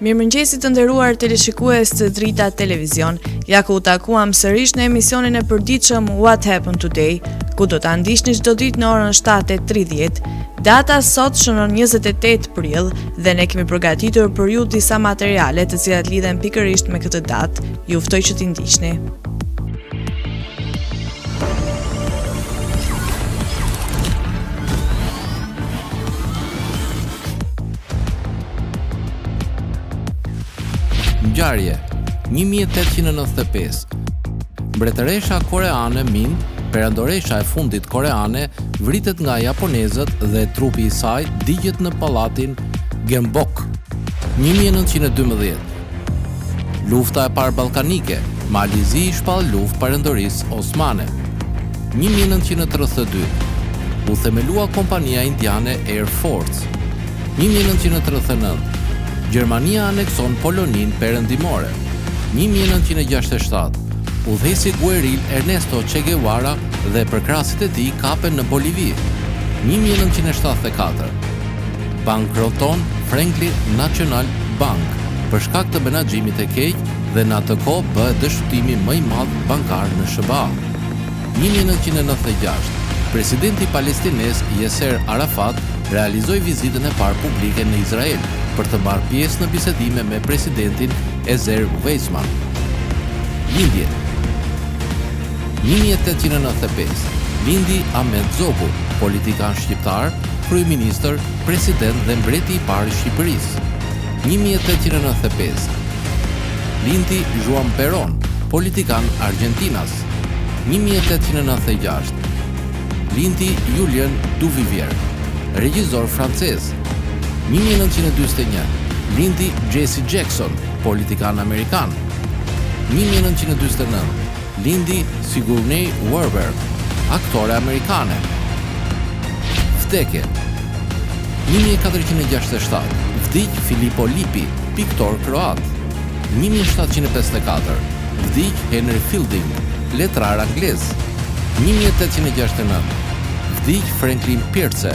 Mirëmëngjesi të nderuar teleshikues të Drita Televizion. Ja ku u takuam sërish në emisionin e përditshëm What Happened Today, ku do ta ndiqni çdo ditë në orën 7:30. Data sot shënon 28 prill dhe ne kemi përgatitur për ju disa materiale të cilat lidhen pikërisht me këtë datë. Ju ftoj që t'i ndiqni. Ngjarje 1895. Mbretëresha koreane Ming, perandoresha e fundit koreane, vritet nga japonezët dhe trupi i saj digjet në pallatin Gyeongbok. 1912. Lufta e parë ballkanike, Malizi i shpall luftë perandorisë osmane. 1932. U themelua kompania indiane Air Force. 1939. Gjermania anekson Polonin perëndimore. 1967. Udhëheci gueril Ernesto Che Guevara dhe përkrasit e tij kapen në Bolivi. 1974. Bankroton Franklin National Bank për shkak të menaxhimit të keq dhe në atë kohë bëhet dështimi më i madh bankar në SBA. 1996. Presidenti palestines Yasser Arafat realizoi vizitën e parë publike në Izrael për të marrë pjesë në bisedime me presidentin Ezer Weizmann. Lindje 1895. Lindi Ahmet Zogu, politikan shqiptar, kryeministër, president dhe mbreti i parë i Shqipërisë. 1895. Lindi Juan Perón, politikan Argentinas. 1896. Lindi Julien Duvivier, regjisor francez. 1941. Lindi Jesse Jackson, politikan amerikan. 1949. Lindi Sigourney Weaver, aktore amerikane. Vdekje 1467. Vdiq Filippo Lippi, piktor kroat. 1754. Vdiq Henry Fielding, letrar anglez. 1869. Vdiq Franklin Pierce,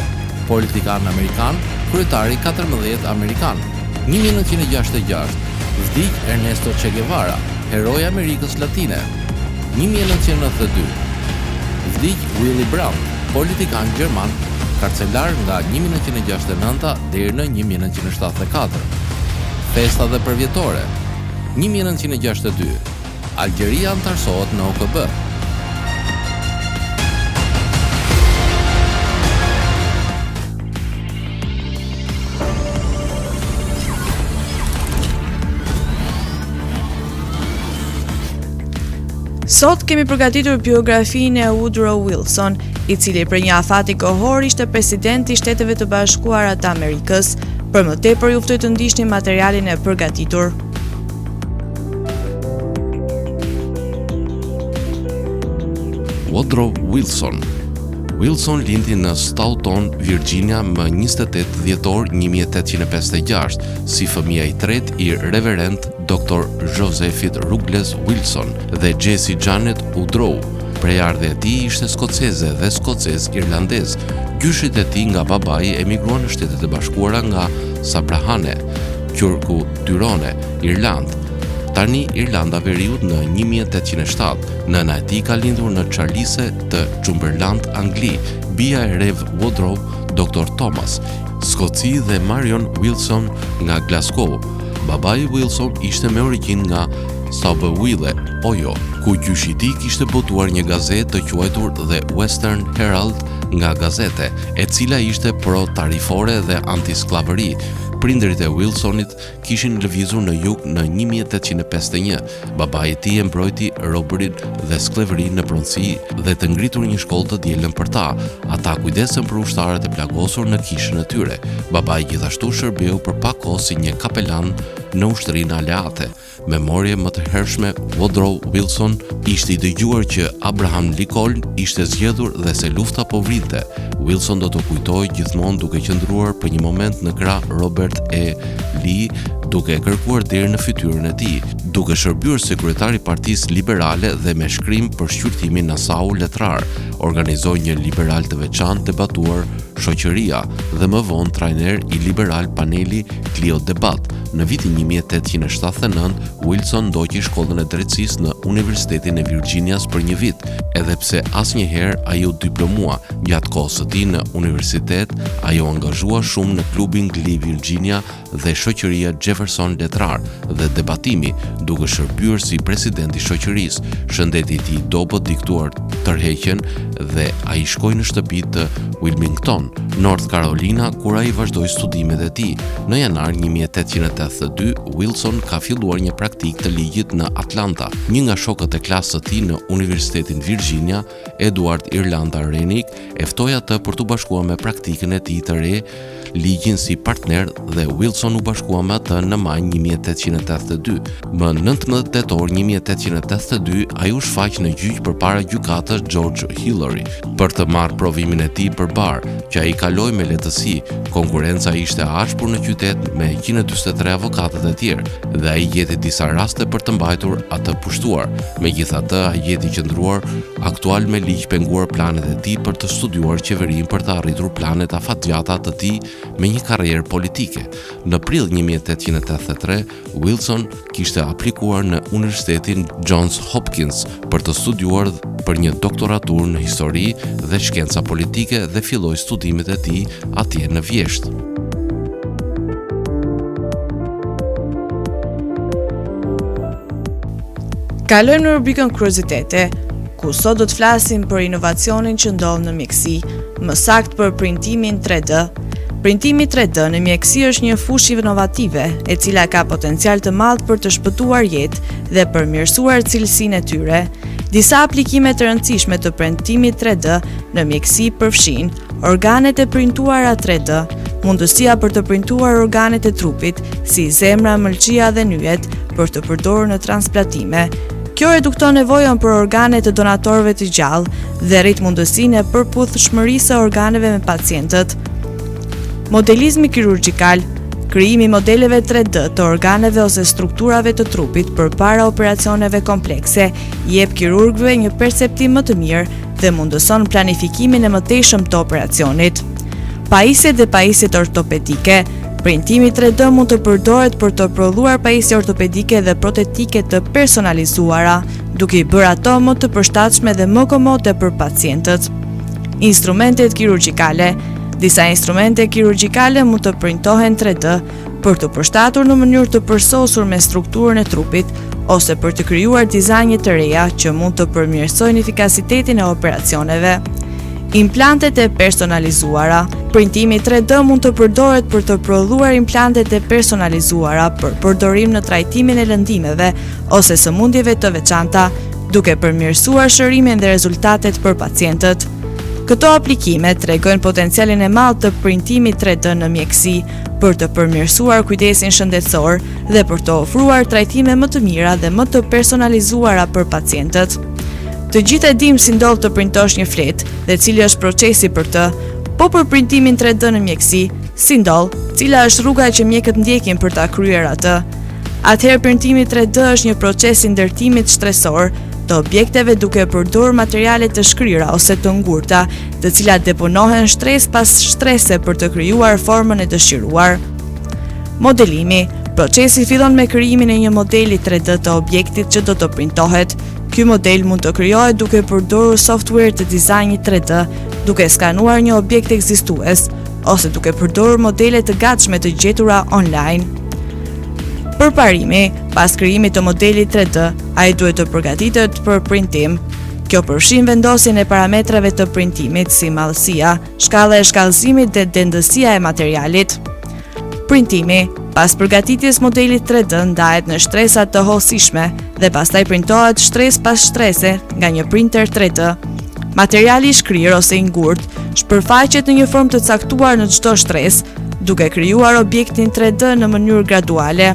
politikan amerikan, kryetari 14 amerikan. 1966. Vdiq Ernesto Che Guevara, heroi i Amerikës Latine. 1992. Vdiq Willy Brandt, politikan gjerman, karcelar nga 1969 deri në 1974. Festa dhe përvjetore. 1962. Algjeria antarësohet në OKB. Sot kemi përgatitur biografinë e Woodrow Wilson, i cili për një afati kohor ishte presidenti i Shteteve të Bashkuara të Amerikës. Për më tepër ju ftoj të ndiqni materialin e përgatitur. Woodrow Wilson. Wilson lindi në Staunton, Virginia më 28 dhjetor 1856, si fëmia i tretë i reverend Dr. Josephine Ruggles Wilson dhe Jessie Janet Woodrow. Prejardhja e tij ishte skoceze dhe skocez-irlandez. Gjyshit e tij nga babai emigruan në Shtetet e Bashkuara nga Sabrahane, Qurku Tyrone, Irland. Tani Irlanda Veriut në 1807. Nëna e tij ka lindur në Charlise të Cumberland, Angli. Bija e rev Woodrow, Dr. Thomas, Skoci dhe Marion Wilson nga Glasgow. Babai Wilson ishte me origjinë nga Stourbeville, Ohio, ku gjyshi i tij kishte botuar një gazetë të quajtur The Western Herald nga gazete, e cila ishte pro-tarifore dhe anti-sklavëri. Prindërit e Wilsonit kishin lëvizur në jug në 1851. Babai i tij e mbrojti robërin dhe sklavërinë në pronësi dhe të ngritur një shkollë të dielën për ta. Ata kujdesën për ushtarët e plagosur në kishën e tyre. Babai gjithashtu shërbeu për pak kohë si një kapelan në ushtrinë aleate. Memorie më të hershme, Woodrow Wilson ishte i dëgjuar që Abraham Lincoln ishte zgjedhur dhe se lufta po vrinte. Wilson do të kujtojë gjithmonë duke qëndruar për një moment në krah Robert E. Lee, duke e kërkuar deri në fytyrën e tij, duke shërbyer si kryetari i Partisë Liberale dhe me shkrim për shqyrtimin Nassau letrar, organizoi një liberal të veçantë debatuar Shoqëria dhe më vonë trajner i liberal paneli Clio Debat. Në vitin 1879, Wilson ndoqi shkollën e drejtësisë në Universitetin e Virginias për një vit, edhe pse asnjëherë ai u diplomua. Gjatë kohës së tij në universitet, ai u angazhua shumë në klubin Glee Virginia dhe Shoqëria Jefferson letrar dhe debatimi, duke shërbyer si president i shoqërisë. Shëndeti i tij dobët diktuar tërheqjen dhe ai shkoi në shtëpi të Wilmington, North Carolina, kur ai vazhdoi studimet e tij. Në janar 1882, Wilson ka filluar një praktikë të ligjit në Atlanta. Një nga shokët e klasës së tij në Universitetin Virginia, Edward Irlanda Rennick, e ftoi atë për t'u bashkuar me praktikën e tij të re, ligjin si partner, dhe Wilson u bashkua me atë në maj 1882. Më 19 tetor 1882, ai u shfaq në gjyq përpara gjykatës George Hillary për të marrë provimin e tij për bar, që ai kaloi me lehtësi. Konkurenca ishte ashpër në qytet me 143 avokatët e tjerë dhe ai gjeti disa raste për të mbajtur atë pushtuar. Megjithatë, ai gjeti qëndruar aktual me ligj penguar planet e tij për të studiuar qeverinë për të arritur planet afatgjata të tij me një karrierë politike. Në prill 1883, Wilson kishte aplikuar në Universitetin Johns Hopkins për të studiuar për një doktoraturë në histori dhe shkenca politike dhe filloi studimet e tij atje në Vjeshtë. Kalojmë në rubrikën Kuriozitete, ku sot do të flasim për inovacionin që ndodh në mjekësi, më saktë për printimin 3D. Printimi 3D në mjekësi është një fushë inovative, e cila ka potencial të madh për të shpëtuar jetë dhe përmirësuar cilësinë e tyre. Disa aplikime të rëndësishme të printimit 3D në mjekësi përfshin organet e printuara 3D, mundësia për të printuar organet e trupit, si zemra, mëlçia dhe nyjet, për të përdorur në transplantime. Kjo redukton nevojën për organe të donatorëve të gjallë dhe rrit mundësinë e përputhshmërisë së organeve me pacientët. Modelizmi kirurgjikal, krijimi modeleve 3D të organeve ose strukturave të trupit përpara operacioneve komplekse, jep kirurgëve një perceptim më të mirë dhe mundëson planifikimin e mëtejshëm të operacionit. Pajisjet dhe pajisjet ortopedike. Printimi 3D mund të përdoret për të prodhuar pajisje ortopedike dhe protetike të personalizuara, duke i bërë ato më të përshtatshme dhe më komode për pacientët. Instrumentet kirurgjikale. Disa instrumente kirurgjikale mund të printohen 3D për të përshtatur në mënyrë të përsosur me strukturën e trupit ose për të krijuar dizajne të reja që mund të përmirësojnë efikasitetin e operacioneve. Implantet e personalizuara. Printimi 3D mund të përdoret për të prodhuar implantet e personalizuara për përdorim në trajtimin e lëndimeve ose sëmundjeve të veçanta, duke përmirësuar shërimin dhe rezultatet për pacientët. Këto aplikime tregojnë potencialin e madh të printimit 3D në mjekësi për të përmirësuar kujdesin shëndetësor dhe për të ofruar trajtime më të mira dhe më të personalizuara për pacientët. Të gjithë e dim si ndodh të printosh një fletë dhe cili është procesi për të, po për printimin 3D në mjekësi, si ndodh, cila është rruga që mjekët ndjekin për ta kryer atë. Atëherë printimi 3D është një proces i ndërtimit shtresor të objekteve duke përdorur materiale të shkrira ose të ngurta, të cilat deponohen shtresë pas shtrese për të krijuar formën e dëshiruar. Modelimi. Procesi fillon me krijimin e një modeli 3D të objektit që do të printohet. Ky model mund të krijohet duke përdorur software të dizajnit 3D, duke skanuar një objekt ekzistues, ose duke përdorur modele të gatshme të gjetura online. Përparimi. Pas krijimit të modelit 3D, ai duhet të përgatitet për printim. Kjo përfshin vendosjen e parametrave të printimit si madhësia, shkalla e shkallëzimit dhe dendësia e materialit. Printimi. Pas përgatitjes modelit 3D ndahet në shtresa të hollësishme dhe pastaj printohet shtresë pas shtrese nga një printer 3D. Materiali i shkrirë ose i ngurtë shpërfaqet në një formë të caktuar në çdo shtresë, duke krijuar objektin 3D në mënyrë graduale.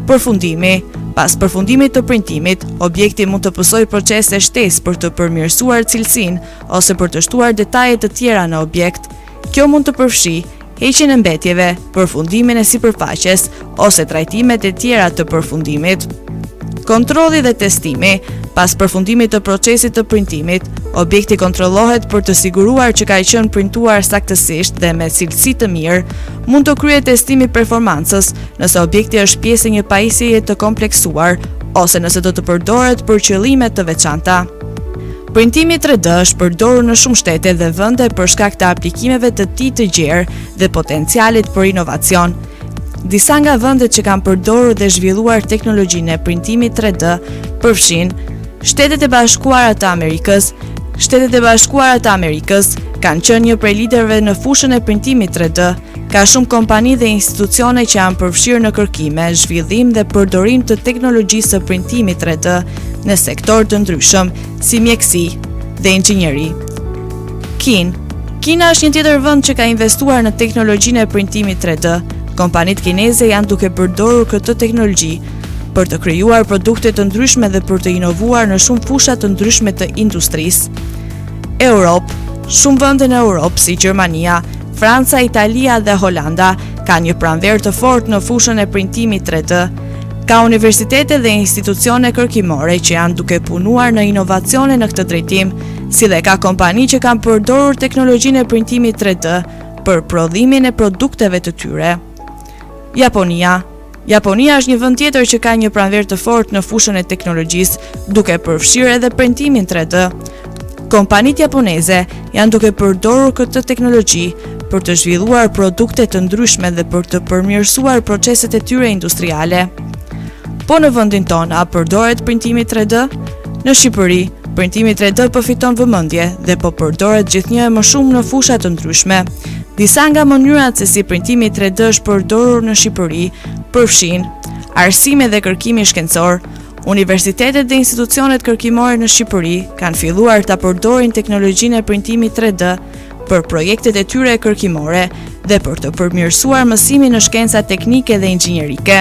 Përfundimi. Pas përfundimit të printimit, objekti mund të pësojë procese shtesë për të përmirësuar cilësinë ose për të shtuar detaje të tjera në objekt. Kjo mund të përfshi heqjen e mbetjeve, përfundimin e sipërfaqes ose trajtimet e tjera të përfundimit. Kontrolli dhe testimi. Pas përfundimit të procesit të printimit, objekti kontrollohet për të siguruar që ka qenë printuar saktësisht dhe me cilësi të mirë. Mund të kryhet testimi performancës nëse objekti është pjesë e një pajisjeje të kompleksuar ose nëse do të përdoret për qëllime të veçanta. Printimi 3D është përdorur në shumë shtete dhe vende për shkak të aplikimeve të tij të gjerë dhe potencialit për inovacion. Disa nga vendet që kanë përdorur dhe zhvilluar teknologjinë e printimit 3D përfshin Shtetet e Bashkuara të Amerikës. Shtetet e Bashkuara të Amerikës kanë qenë një prej liderëve në fushën e printimit 3D. Ka shumë kompani dhe institucione që janë përfshirë në kërkime, zhvillim dhe përdorim të teknologjisë së printimit 3D në sektor të ndryshëm, si mjeksi dhe inxhinieri. Kina është një tjetër vend që ka investuar në teknologjinë e printimit 3D. Kompanitë kineze janë duke përdorur këtë teknologji për të krijuar produkte të ndryshme dhe për të inovuar në shumë fusha të ndryshme të industrisë. Europë. Shumë vende në Europë, si Gjermania, Franca, Italia dhe Holanda, kanë një pranverë të fortë në fushën e printimit 3D. Ka universitete dhe institucione kërkimore që janë duke punuar në inovacione në këtë drejtim, si dhe ka kompani që kanë përdorur teknologjinë e printimit 3D për prodhimin e produkteve të tyre. Japonia është një vend tjetër që ka një pranverë të fortë në fushën e teknologjisë, duke përfshirë edhe printimin 3D. Kompanitë japoneze janë duke përdorur këtë teknologji për të zhvilluar produkte të ndryshme dhe për të përmirësuar proceset e tyre industriale. Po në vendin tonë, a përdoret printimi 3D? Në Shqipëri, printimi 3D përfiton vëmendje dhe po përdoret gjithnjë më shumë në fusha të ndryshme. Disa nga mënyrat se si printimi 3D është përdorur në Shqipëri përfshin arsime dhe kërkimi shkencor. Universitetet dhe institucionet kërkimore në Shqipëri kanë filluar ta përdorin teknologjinë e printimit 3D për projektet e tyre kërkimore dhe për të përmirësuar mësimin në shkenca teknike dhe inxhinierike.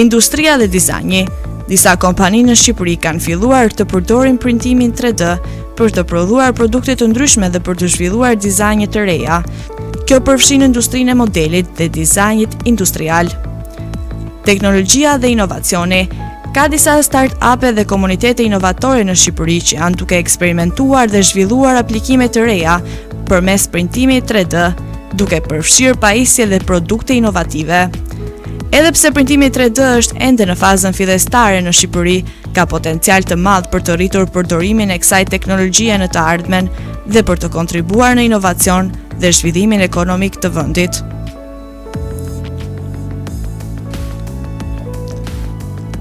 Industria dhe dizajni. Disa kompani në Shqipëri kanë filluar të përdorin printimin 3D për të prodhuar produkte të ndryshme dhe për të zhvilluar dizajne të reja. Kjo përfshin industrinë e modelit dhe dizajnit industrial. Teknologjia dhe inovacioni. Ka disa start-upe dhe komunitete inovatore në Shqipëri që janë duke eksperimentuar dhe zhvilluar aplikime të reja përmes printimit 3D, duke përfshirë pajisje dhe produkte inovative. Edhe pse printimi 3D është ende në fazën fillestare në Shqipëri, ka potencial të madh për të rritur përdorimin e kësaj teknologjie në të ardhmen dhe për të kontribuar në inovacion dhe zhvillimin ekonomik të vendit.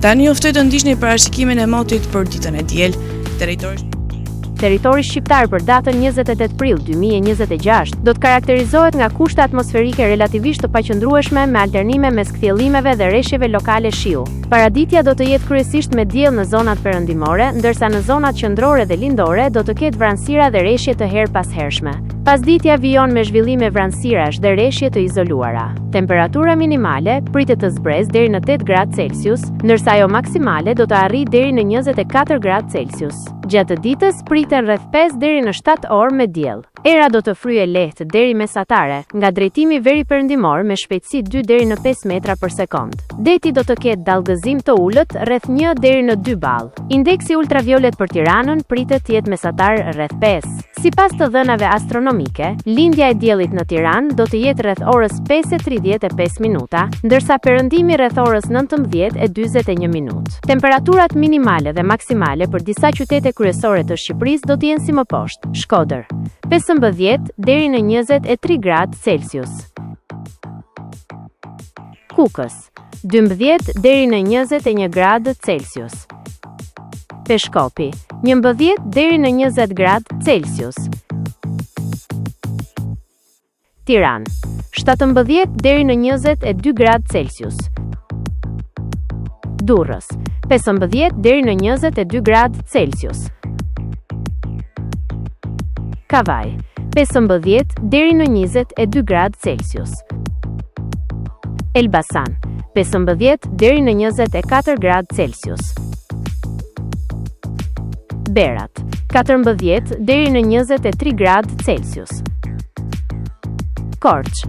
Tani ju ftoj të ndiqni parashikimin e motit për ditën e diel. Territori shqiptar për datën 28 prill 2026 do të karakterizohet nga kushte atmosferike relativisht të paqëndrueshme me alternime mes kthjellimeve dhe rreshjeve lokale shiu. Paraditja do të jetë kryesisht me diell në zonat perëndimore, ndërsa në zonat qendrore dhe lindore do të ketë vranësira dhe rreshje të her pas hershme. Pasditja vijon me zhvillime vranësirash dhe rreshje të izoluara. Temperatura minimale pritet të zbrezë deri në 8 gradë Celsius, ndërsa ajo maksimale do të arrijë deri në 24 gradë Celsius. Gjatë ditës priten rreth 5 deri në 7 orë me diell. Era do të fryejë lehtë deri mesatare, nga drejtimi veri perëndimor me shpejtësi 2 deri në 5 metra për sekond. Deti do të ketë dallgëzim të ulët rreth 1 deri në 2 ball. Indeksi ultraviolet për Tiranën pritet të jetë mesatar rreth 5. Sipas të dhënave astronomike, lindja e diellit në Tiranë do të jetë rreth orës 5:35 minuta, ndërsa perëndimi rreth orës 19:41 minutë. Temperaturat minimale dhe maksimale për disa qytete kryesore të Shqipërisë do të jenë si më poshtë: Shkodër 15 deri në 23 gradë Celsius. Kukës 12 deri në 21 gradë Celsius. Peshkopi 11 deri në 20 gradë Celsius. Tiranë 17 deri në 22 gradë Celsius. Durrës 15 deri në 22 gradë Celsius. Kavaj 15 deri në 22 gradë Celsius. Elbasan 15 deri në 24 gradë Celsius. Berat 14 deri në 23 gradë Celsius. Korç,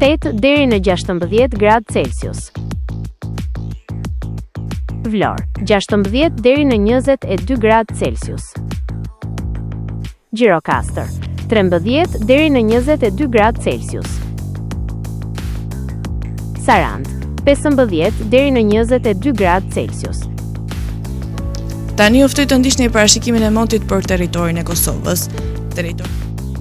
8 deri në 16 gradë Celsius. Vlorë, 16 deri në 22 gradë Celsius. Gjirokastër, 13 deri në 22 gradë Celsius. Sarandë, 15 deri në 22 gradë Celsius. Tani ju ftoj të ndiqni parashikimin e motit për territorin e Kosovës.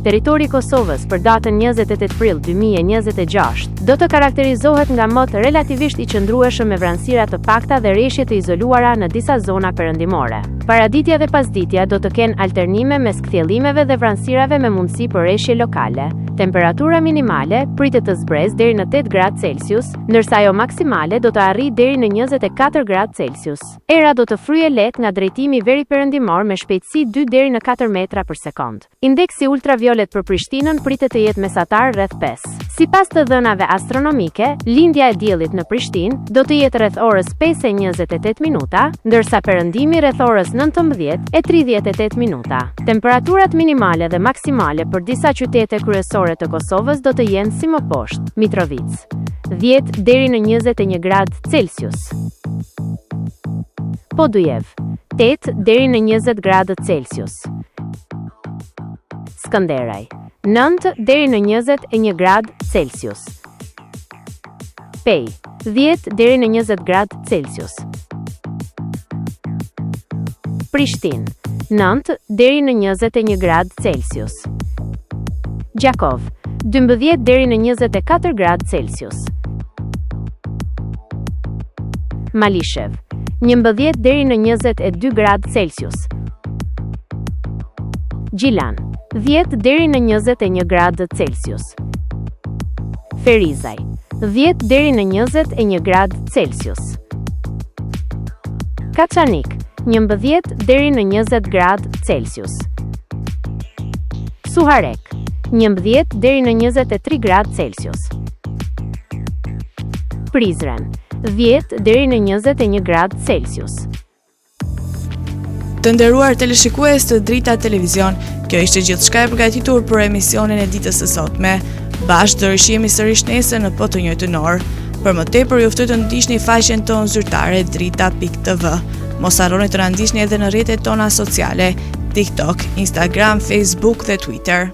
Territori i Kosovës për datën 28 prill 2026 do të karakterizohet nga mot relativisht i qëndrueshëm me vranësira të pakta dhe rreshje të izoluara në disa zona perëndimore. Paraditja dhe pasditja do të kenë alternime mes kthjellimeve dhe vranësirave me mundësi për rreshje lokale. Temperatura minimale pritet të zbresë deri në 8 gradë Celsius, ndërsa ajo maksimale do të arrijë deri në 24 gradë Celsius. Era do të fryejë lehtë nga drejtimi veri perëndimor me shpejtësi 2 deri në 4 metra për sekond. Indeksi ultraviolet për Prishtinën pritet të jetë mesatar rreth 5. Sipas të dhënave astronomike, lindja e diellit në Prishtinë do të jetë rreth orës 5:28 minuta, ndërsa perëndimi rreth orës 19:38 minuta. Temperaturat minimale dhe maksimale për disa qytete kryesore të Kosovës do të jenë si më poshtë: Mitrovica, 10 deri në 21 gradë Celsius. Podujev, 8 deri në 20 gradë Celsius. Skënderaj, 9 deri në 21 gradë Celsius. Pej, 10 deri në 20 gradë Celsius. Prishtinë, 9 deri në 21 gradë Celsius. Gjakov, 12 deri në 24 gradë Celsius. Malishev, 11 deri në 22 gradë Celsius. Gjilan, 10 deri në 21 gradë Celsius. Ferizaj, 10 deri në 21 gradë Celsius. Kaçanik, 11 deri në 20 gradë Celsius. Suharek, 11 deri në 23 gradë Celsius. Prizren, 10 deri në 21 gradë Celsius. Të nderuar teleshikues të Drita Televizion, kjo ishte gjithçka e përgatitur për emisionin e ditës së sotme. Bashkë do rishihemi sërish nesër në po të njëjtën orë. Për më tepër ju ftoj të ndiqni faqen tonë zyrtare drita.tv. Mos harroni të na ndiqni edhe në rrjetet tona sociale: TikTok, Instagram, Facebook dhe Twitter.